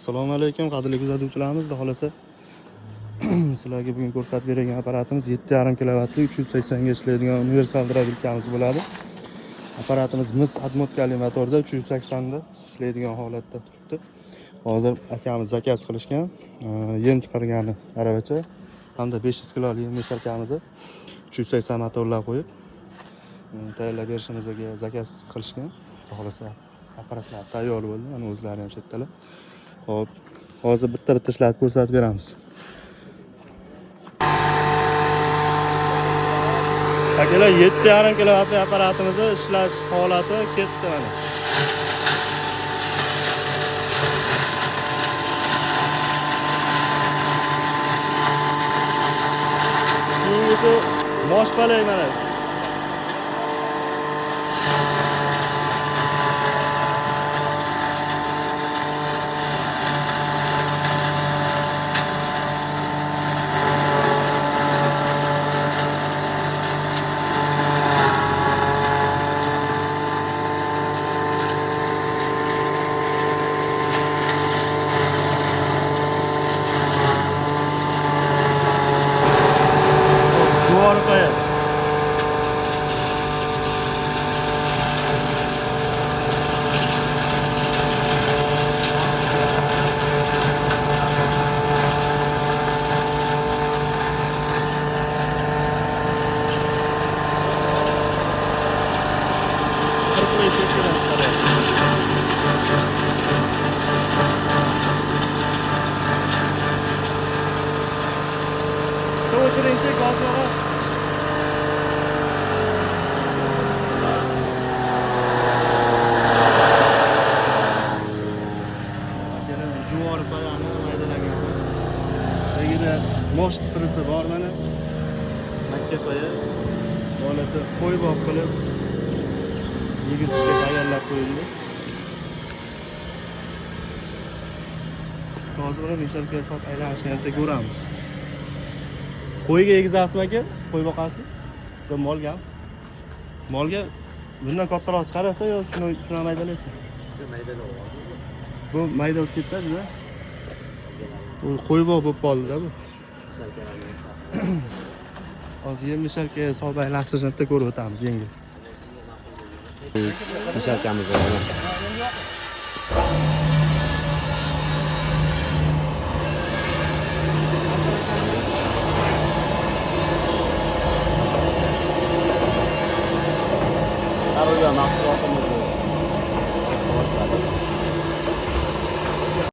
Assalomu alaykum qadrli kuzatuvchilarimiz. Xudo xolasa sizlarga bugun ko'rsatib bergan apparatimiz 7,5 kilovatli 380 ga ishlaydigan universal drabelkamiz bo'ladi. Apparatimiz mis отмоткали motorda 380 da ishlaydigan holatda turibdi. Hozir akamiz zakaz qilishgan, yem chiqargani aravacha hamda 500 kiloli yem misharkamizni 380 motorlar qo'yib tayyorlab berishimizga zakaz qilishgan. Xudo xolasa apparatlar tayyor bo'ldi. Mana o'zlari ham chetdalar. Hop, hozir bitta ishlatib ko'rsatib beramiz. Akalar 7,5 kilovatli apparatimizni ishlash holati ketdi mana. Keyingisi moshpalay mana. Orqaya. O'chirinchi gazlari juvor payani maydalagan. Tagida mosh titrisi bor mana. Makka paya bolasi qo'yboq qilib yigizishga tayyorlab qo'yildi. Hozir uni mishalga hisob aylanishni ko'ramiz. Qo'yga egizasizmi aka? Qo'y boqasizmi? Yo molga? Molga bundan kattaroq chiqarasa yo shuni maydalaysiz? Bu mayda o'tib ketadi-da. Bu qo'y bo'lib qoldi-da bu. Hozir yem misharka hisob aylanishni ko'rib o'tamiz yengil. Misharkamiz bor.